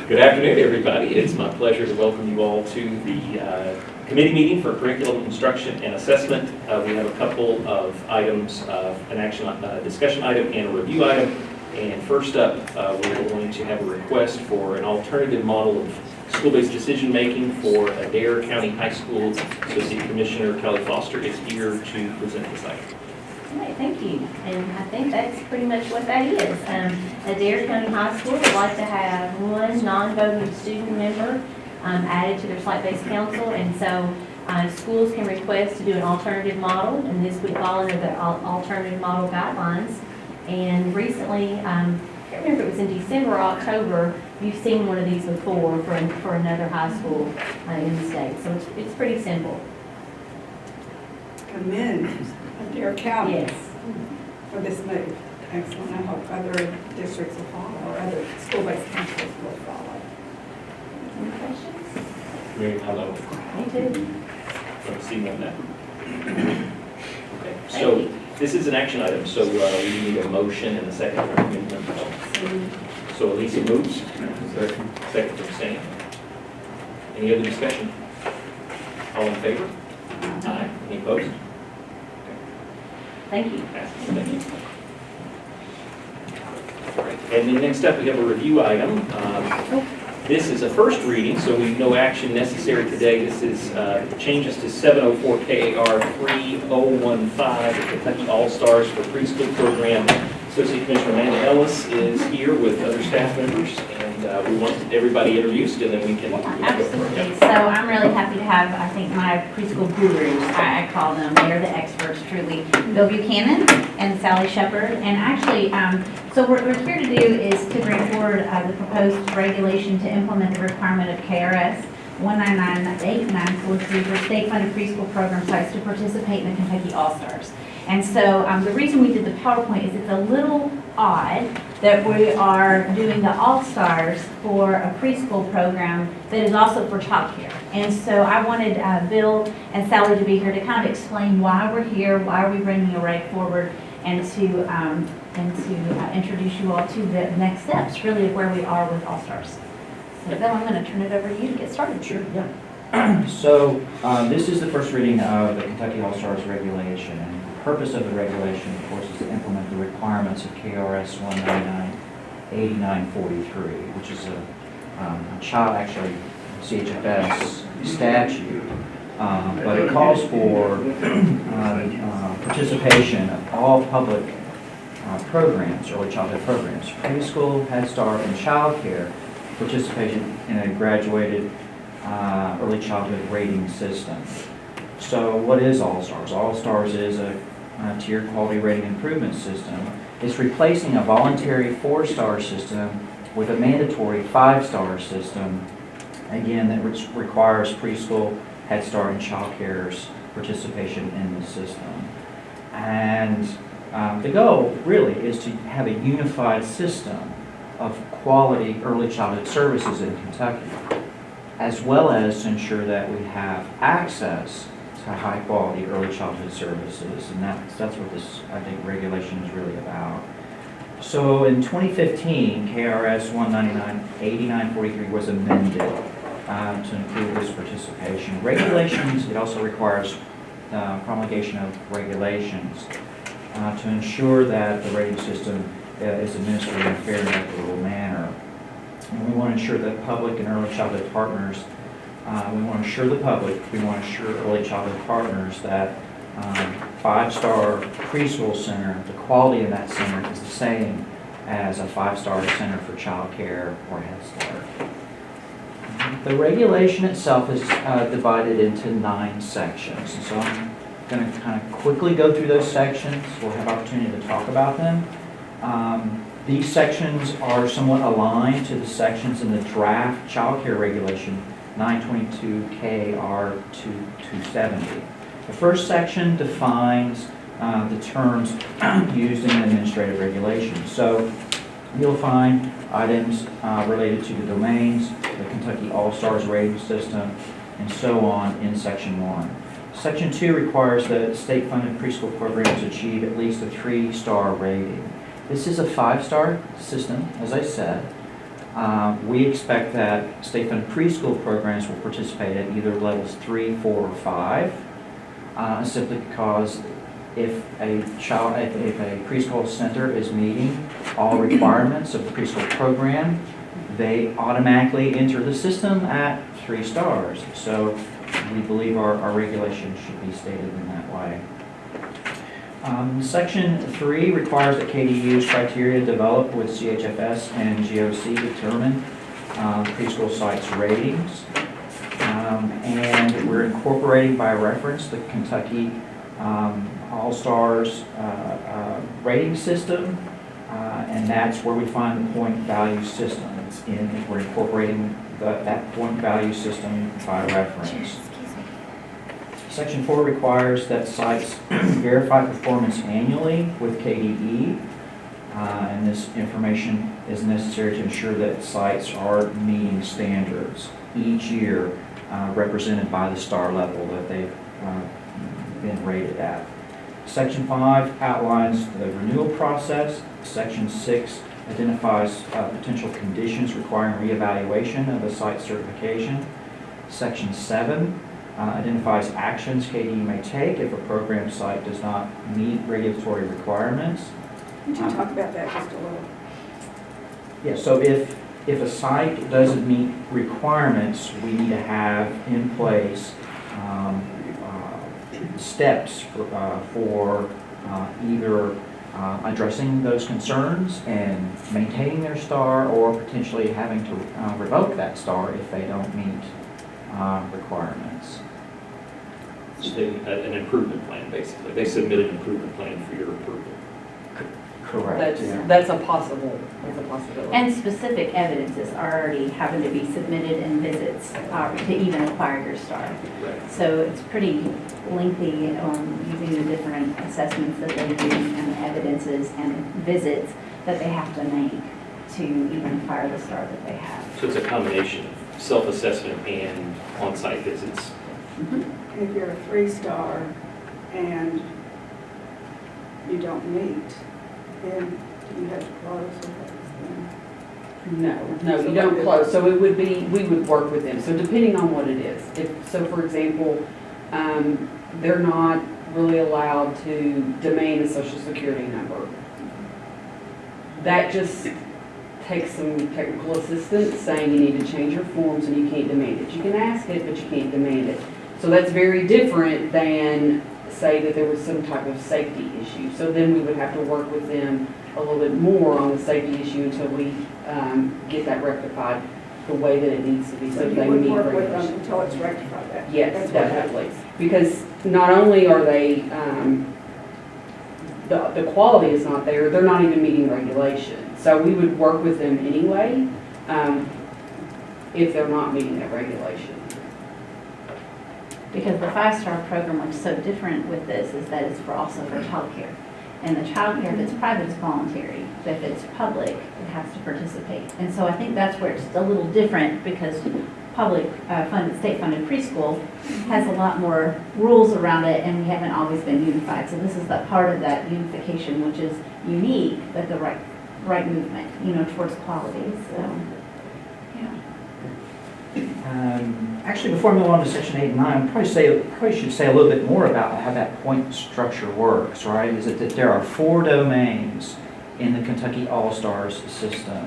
Good afternoon, everybody. It's my pleasure to welcome you all to the committee meeting for curriculum instruction and assessment. We have a couple of items, an action, discussion item and a review item. And first up, we're going to have a request for an alternative model of school-based decision-making for Adair County High School. Associate Commissioner Kelly Foster is here to present this item. All right, thank you. And I think that's pretty much what that is. Adair County High School would like to have one non-voting student member added to their site-based council. And so schools can request to do an alternative model, and this would fall under the alternative model guidelines. And recently, I can't remember if it was in December or October, you've seen one of these before for another high school in the state. So it's pretty simple. Commend Adair County Yes. for this move. Excellent. I hope other districts will follow, or other school-based councils will follow. Any questions? Mary, hello. Me too. Want to see one now? Okay, so this is an action item, so we need a motion and a second from committee members. So Elisa moves, second from Sam. Any other discussion? All in favor? Aye. Any opposed? Thank you. Thank you. All right. And then next up, we have a review item. This is a first reading, so we have no action necessary today. This is changes to 704 KAR 3015, the Kentucky All-Stars for Preschool Program. Associate Commissioner Amanda Ellis is here with other staff members, and we want everybody introduced, and then we can. Absolutely. So I'm really happy to have, I think, my preschool gurus, I call them. They're the experts, truly. Bill Buchanan and Sally Shepard. And actually, so what we're here to do is to bring forward the proposed regulation to implement the requirement of KRS 1998943 for state-funded preschool program sites to participate in the Kentucky All-Stars. And so the reason we did the PowerPoint is it's a little odd that we are doing the All-Stars for a preschool program that is also for childcare. And so I wanted Bill and Sally to be here to kind of explain why we're here, why are we bringing a reg forward, and to introduce you all to the next steps, really, of where we are with All-Stars. So Bill, I'm going to turn it over to you to get started. Sure, yeah. So this is the first reading of the Kentucky All-Stars regulation. And the purpose of the regulation, of course, is to implement the requirements of KRS 1998943, which is a child, actually, CHFS statute. But it calls for participation of all public programs, early childhood programs, preschool, Head Start, and child care, participation in a graduated early childhood rating system. So what is All-Stars? All-Stars is a tiered quality rating improvement system. It's replacing a voluntary 4-star system with a mandatory 5-star system, again, that requires preschool, Head Start, and child care's participation in the system. And the goal really is to have a unified system of quality early childhood services in Kentucky, as well as to ensure that we have access to high quality early childhood services. And that's what this, I think, regulation is really about. So in 2015, KRS 1998943 was amended to include this participation. Regulations, it also requires promulgation of regulations to ensure that the rating system is administered in a fair and equitable manner. And we want to ensure that public and early childhood partners, we want to assure the public, we want to assure early childhood partners that 5-star preschool center, the quality of that center is the same as a 5-star center for child care or Head Start. The regulation itself is divided into 9 sections. And so I'm going to kind of quickly go through those sections. We'll have opportunity to talk about them. These sections are somewhat aligned to the sections in the draft child care regulation 922 KR 270. The first section defines the terms used in administrative regulations. So you'll find items related to the domains, the Kentucky All-Stars rating system, and so on in Section 1. Section 2 requires that state-funded preschool programs achieve at least a 3-star rating. This is a 5-star system, as I said. We expect that state-funded preschool programs will participate at either levels 3, 4, or 5, simply because if a preschool center is meeting all requirements of the preschool program, they automatically enter the system at 3 stars. So we believe our regulation should be stated in that way. Section 3 requires that KDE use criteria developed with CHFS and GOC determine preschool sites' ratings. And we're incorporating by reference the Kentucky All-Stars rating system, and that's where we find the point value system. We're incorporating that point value system by reference. Section 4 requires that sites verify performance annually with KDE, and this information is necessary to ensure that sites are meeting standards each year, represented by the star level that they've been rated at. Section 5 outlines the renewal process. Section 6 identifies potential conditions requiring reevaluation of a site certification. Section 7 identifies actions KDE may take if a program site does not meet regulatory requirements. Could you talk about that just a little? Yeah, so if a site doesn't meet requirements, we need to have in place steps for either addressing those concerns and maintaining their star, or potentially having to revoke that star if they don't meet requirements. So an improvement plan, basically. They submit an improvement plan for your approval. Correct. That's a possibility. And specific evidences are already having to be submitted in visits to even acquire your star. Right. So it's pretty lengthy using the different assessments that they do and the evidences and visits that they have to make to even acquire the star that they have. So it's a combination of self-assessment and on-site visits. And if you're a 3-star and you don't meet, then you have to close with those then? No, you don't close. So it would be, we would work with them. So depending on what it is. So for example, they're not really allowed to demand a social security number. That just takes some technical assistance saying you need to change your forms and you can't demand it. You can ask it, but you can't demand it. So that's very different than say that there was some type of safety issue. So then we would have to work with them a little bit more on the safety issue until we get that rectified the way that it needs to be. So they you would meet work with them regulations. until it's rectified that? Yes, That's what definitely. Because not only are they, the quality is not there, they're not even meeting regulations. So we would work with them anyway if they're not meeting that regulation. Because the 5-star program, which is so different with this, is that it's also for childcare. And the childcare, if it's private, it's voluntary. But if it's public, it has to participate. And so I think that's where it's a little different, because public funded, state-funded preschool has a lot more rules around it, and we haven't always been unified. So this is the part of that unification, which is unique, but the right movement, towards quality. So, yeah. Actually, before I move on to section 8 and 9, I probably should say a little bit more about how that point structure works, right? Is that there are 4 domains in the Kentucky All-Stars system,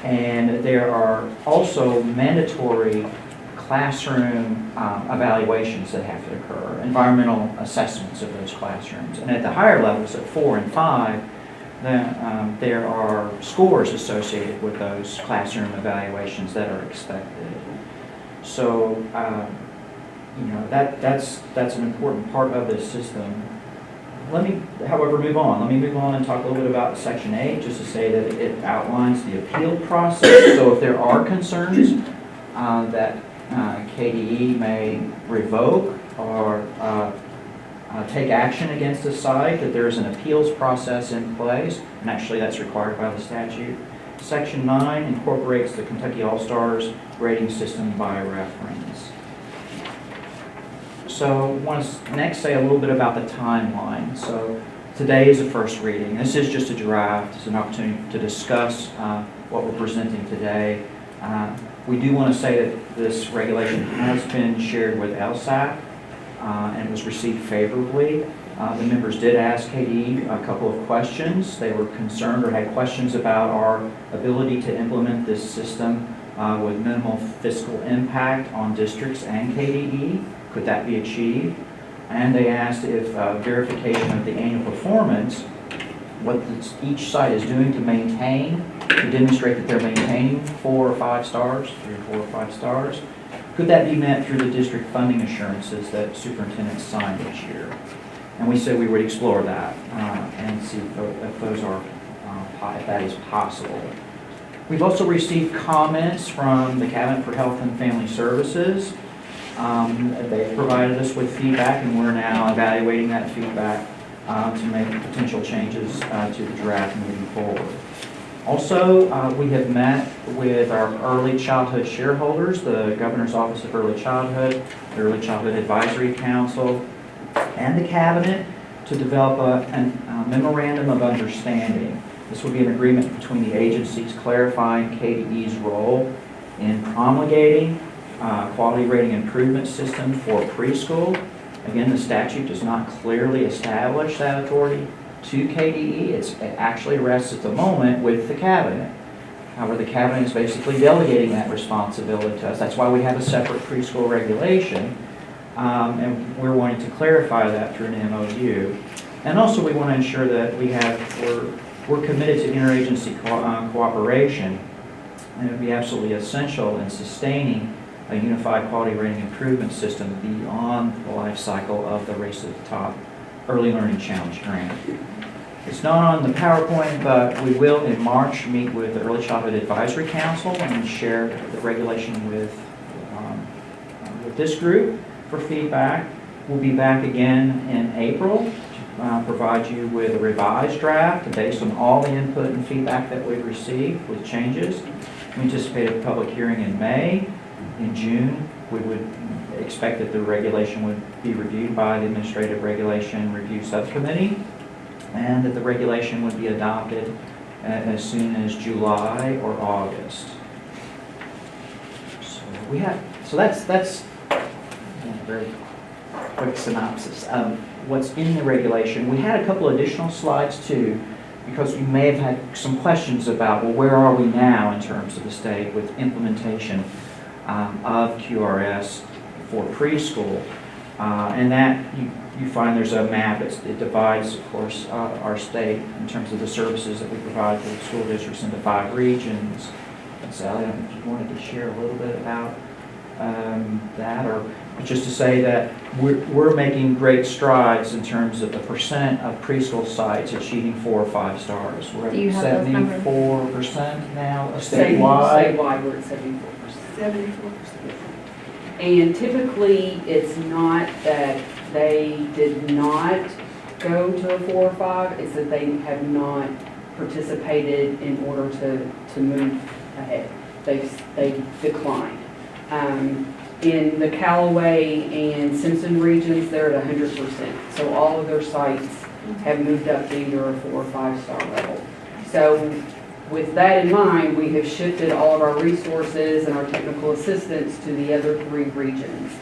and there are also mandatory classroom evaluations that have to occur, environmental assessments of those classrooms. And at the higher levels, at 4 and 5, there are scores associated with those classroom evaluations that are expected. So, that's an important part of this system. Let me, however, move on. Let me move on and talk a little bit about Section 8, just to say that it outlines the appeal process. So if there are concerns that KDE may revoke or take action against a site, that there is an appeals process in place, and actually that's required by the statute. Section 9 incorporates the Kentucky All-Stars rating system by reference. So I want to next say a little bit about the timeline. So Today is a first reading. This is just a draft. It's an opportunity to discuss what we're presenting today. We do want to say that this regulation has been shared with LSAC and was received favorably. The members did ask KDE a couple of questions. They were concerned or had questions about our ability to implement this system with minimal fiscal impact on districts and KDE. Could that be achieved? And they asked if verification of the annual performance, what each site is doing to maintain, to demonstrate that they're maintaining 4 or 5 stars, 3 or 4 or 5 stars, could that be met through the district funding assurances that superintendents sign each year? And we said we would explore that and see if those are, if that is possible. We've also received comments from the Cabinet for Health and Family Services. They've provided us with feedback, and we're now evaluating that feedback to make potential changes to the draft moving forward. Also, we have met with our early childhood shareholders, the Governor's Office of Early Childhood, the Early Childhood Advisory Council, and the Cabinet to develop a memorandum of understanding. This will be an agreement between the agencies clarifying KDE's role in promulgating quality rating improvement system for preschool. Again, the statute does not clearly establish that authority to KDE. It actually rests at the moment with the Cabinet. However, the Cabinet is basically delegating that responsibility to us. That's why we have a separate preschool regulation. And we're wanting to clarify that through an MOU. And also we want to ensure that we're committed to interagency cooperation. And it would be absolutely essential in sustaining a unified quality rating improvement system beyond the life cycle of the Race to the Top Early Learning Challenge grant. It's not on the PowerPoint, but we will in March meet with the Early Childhood Advisory Council and share the regulation with this group for feedback. We'll be back again in April to provide you with a revised draft based on all the input and feedback that we've received with changes. We anticipate a public hearing in May. In June, we would expect that the regulation would be reviewed by the Administrative Regulation Review Subcommittee and that the regulation would be adopted as soon as July or August. So that's a very quick synopsis of what's in the regulation. We had a couple additional slides too, because we may have had some questions about, well, where are we now in terms of the state with implementation of QRS for preschool. And that you find there's a map. It divides, of course, our state in terms of the services that we provide to the school districts into 5 regions. And Sally, I don't know if you wanted to share a little bit about that, or just to say that we're making great strides in terms of the percent of preschool sites achieving 4 or 5 stars. We're Do you have at those numbers? 74% now statewide. Statewide, we're at 74%. 74%. And typically, it's not that they did not go to a 4 or 5, it's that they have not participated in order to move ahead. They've declined. In the Callaway and Simpson regions, they're at 100%. So all of their sites have moved up to either a 4 or 5 star level. So with that in mind, we have shifted all of our resources and our technical assistance to the other 3 regions.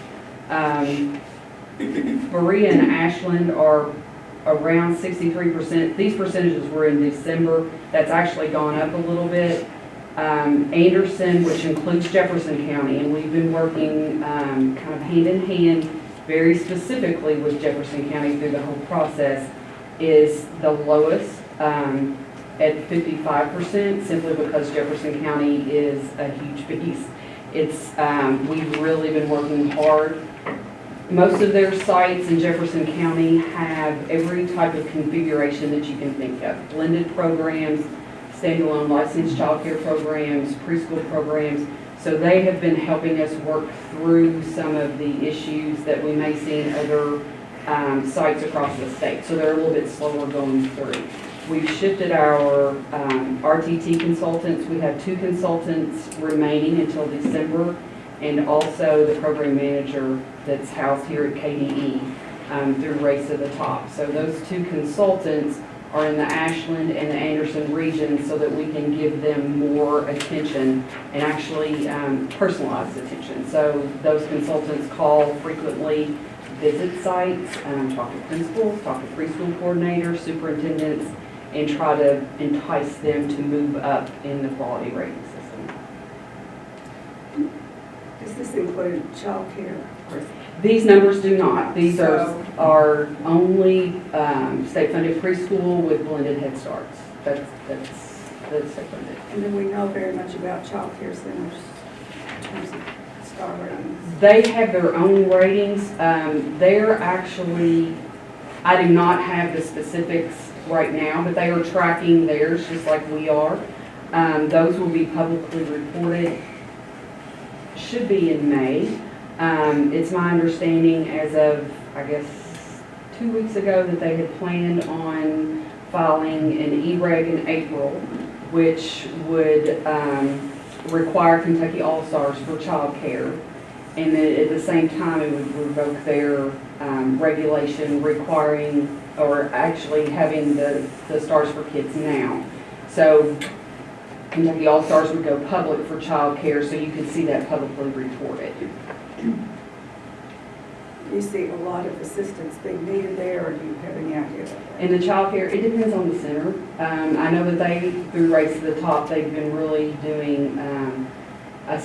Berea and Ashland are around 63%. These percentages were in December. That's actually gone up a little bit. Anderson, which includes Jefferson County, and we've been working kind of hand in hand very specifically with Jefferson County through the whole process, is the lowest at 55%, simply because Jefferson County is a huge beast. We've really been working hard. Most of their sites in Jefferson County have every type of configuration that you can think of. Blended programs, standalone licensed childcare programs, preschool programs. So they have been helping us work through some of the issues that we may see in other sites across the state. So they're a little bit slower going through. We've shifted our RTT consultants. We have 2 consultants remaining until December, and also the program manager that's housed here at KDE. through Race to the Top. So those two consultants are in the Ashland and the Anderson regions so that we can give them more attention and actually personalized attention. So those consultants call frequently, visit sites, talk to principals, talk to preschool coordinators, superintendents, and try to entice them to move up in the quality rating system. Does this include childcare? These numbers do not. These are only state-funded preschool with blended Head Starts. That's state-funded. And do we know very much about childcare centers in terms of star ratings? They have their own ratings. They're actually, I do not have the specifics right now, but they are tracking theirs just like we are. Those will be publicly reported, should be in May. It's my understanding as of, I guess, 2 weeks ago that they had planned on filing an E-reg in April, which would require Kentucky All-Stars for childcare. And then at the same time, it would revoke their regulation requiring, or actually having the Stars for Kids now. So Kentucky All-Stars would go public for childcare, so you could see that publicly reported. Do you see a lot of assistance being needed there, or do you have any idea about that? In the childcare, it depends on the center. I know that they, through Race to the Top, they've been really doing a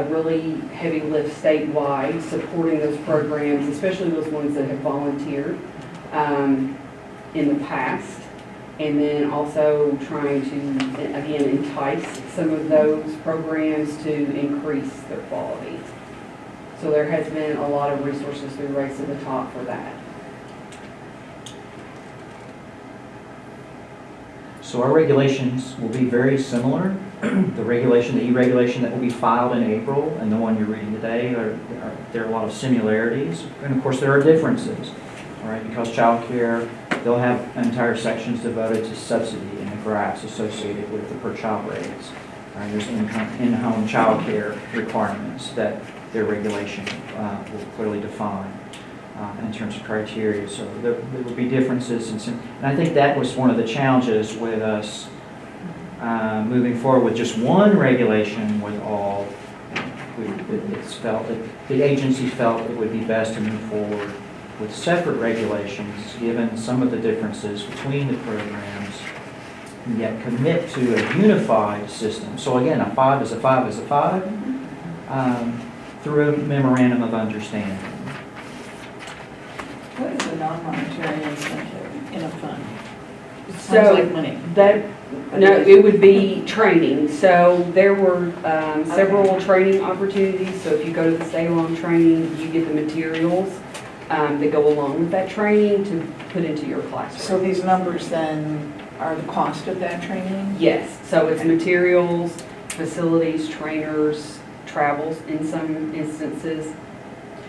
really heavy lift statewide, supporting those programs, especially those ones that have volunteered in the past. And then also trying to, again, entice some of those programs to increase their quality. So there has been a lot of resources through Race to the Top for that. So our regulations will be very similar. The regulation, the E-regulation that will be filed in April and the one you're reading today, there are a lot of similarities. And of course, there are differences, all right? Because child care, they'll have entire sections devoted to subsidy and the graphs associated with the per child rates. All right? There's in-home child care requirements that their regulation will clearly define in terms of criteria. So there will be differences. And I think that was one of the challenges with us moving forward with just one regulation with all. The agency felt it would be best to move forward with separate regulations, given some of the differences between the programs, and yet commit to a unified system. So again, a 5 is a 5 is a 5, through a memorandum of understanding. What is a non-monetary incentive in a fund? Sounds So like money. no, it would be training. So there were several training opportunities. So if you go to the stay-along training, you get the materials that go along with that training to put into your classroom. So these numbers then are the cost of that training? Yes, so it's materials, facilities, trainers, travels in some instances.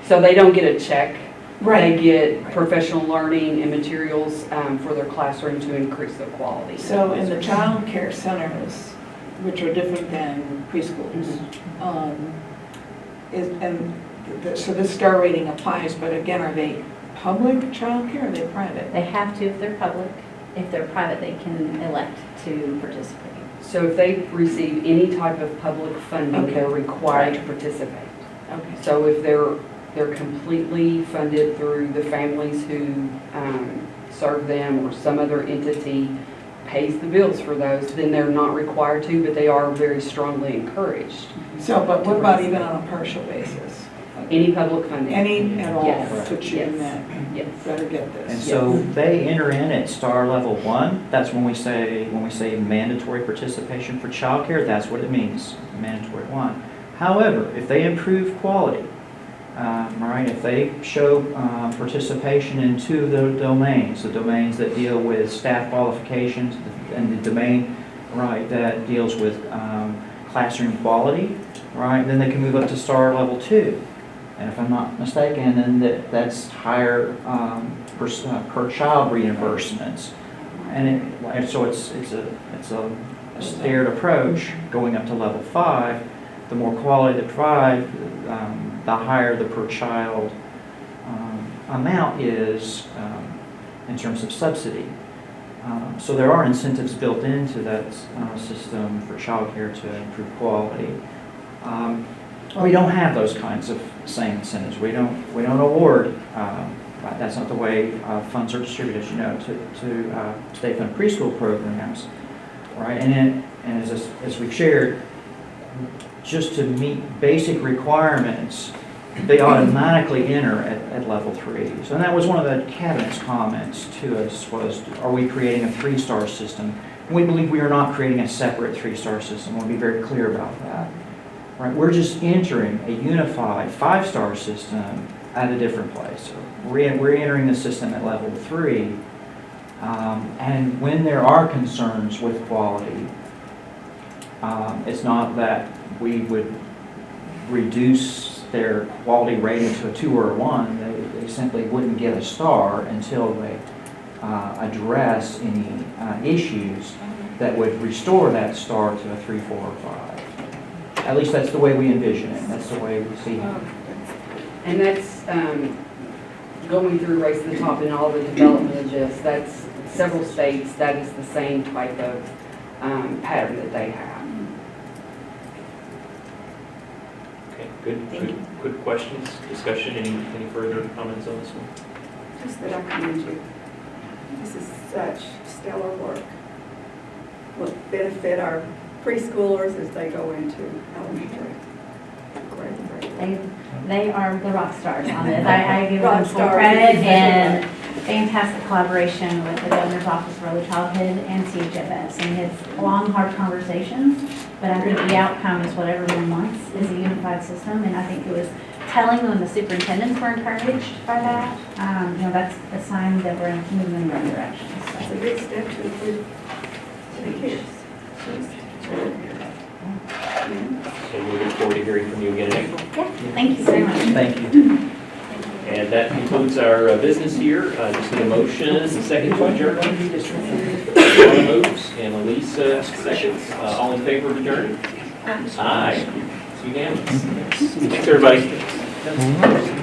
So they don't get a check. They get professional learning and materials for their classroom to increase their quality. So in the child care centers, which are different than preschools, so this star rating applies, but again, are they public child care or are they private? They have to if they're public. If they're private, they can elect to participate. So if they receive any type of public funding, Okay. they're required to participate. Okay. So if they're completely funded through the families who serve them or some other entity pays the bills for those, then they're not required to, but they are very strongly encouraged. So, but what about even on a partial basis? Any public funding. Any at all Yes. puts you in that, Yes. better get And this. so they enter in at star level 1. That's when we say mandatory participation for childcare. That's what it means, mandatory 1. However, if they improve quality, right, if they show participation in 2 of the domains that deal with staff qualifications, and the domain, right, that deals with classroom quality, right, then they can move up to star level 2. And if I'm not mistaken, then that's higher per child reimbursements. And so it's a staired approach going up to level 5. The more quality they provide, the higher the per child amount is in terms of subsidy. So there are incentives built into that system for childcare to improve quality. We don't have those kinds of same incentives. We don't award, that's not the way funds are distributed, as you know, to state-funded preschool programs, right? And as we've shared, just to meet basic requirements, they automatically enter at level 3. So that was one of the cabinet's comments to us was, are we creating a 3-star system? And we believe we are not creating a separate 3-star system. We'll be very clear about that. Right? We're just entering a unified 5-star system at a different place. So we're entering the system at level 3. And when there are concerns with quality, it's not that we would reduce their quality rating to a 2 or a 1. They simply wouldn't get a star until they address any issues that would restore that star to a 3, 4, or 5. At least that's the way we envision it. That's the way we see it. And that's going through Race to the Top and all the development of this, that's several states, that is the same type of pattern that they have. Okay, good questions, discussion, any further comments on this one? Just that I commend you. This is such stellar work. Will benefit our preschoolers as they go into elementary. Great. They are the rock stars on this. I give them Rock full stars. credit and fantastic collaboration with the Governor's Office for Early Childhood and CHFS. And it's long, hard conversations, but I think the outcome is what everyone wants, is a unified system. And I think it was telling when the superintendents were encouraged by that. That's a sign that we're moving in the right direction. It's So, a good step to include the kids. So we look forward to hearing from you again in April. yeah, thank you very much. Thank you. And that concludes our business here. Just need a motion, a second to adjourn. Donna moves and Elise seconds. All in favor of adjourning? Aye. It's unanimous. Thanks, everybody.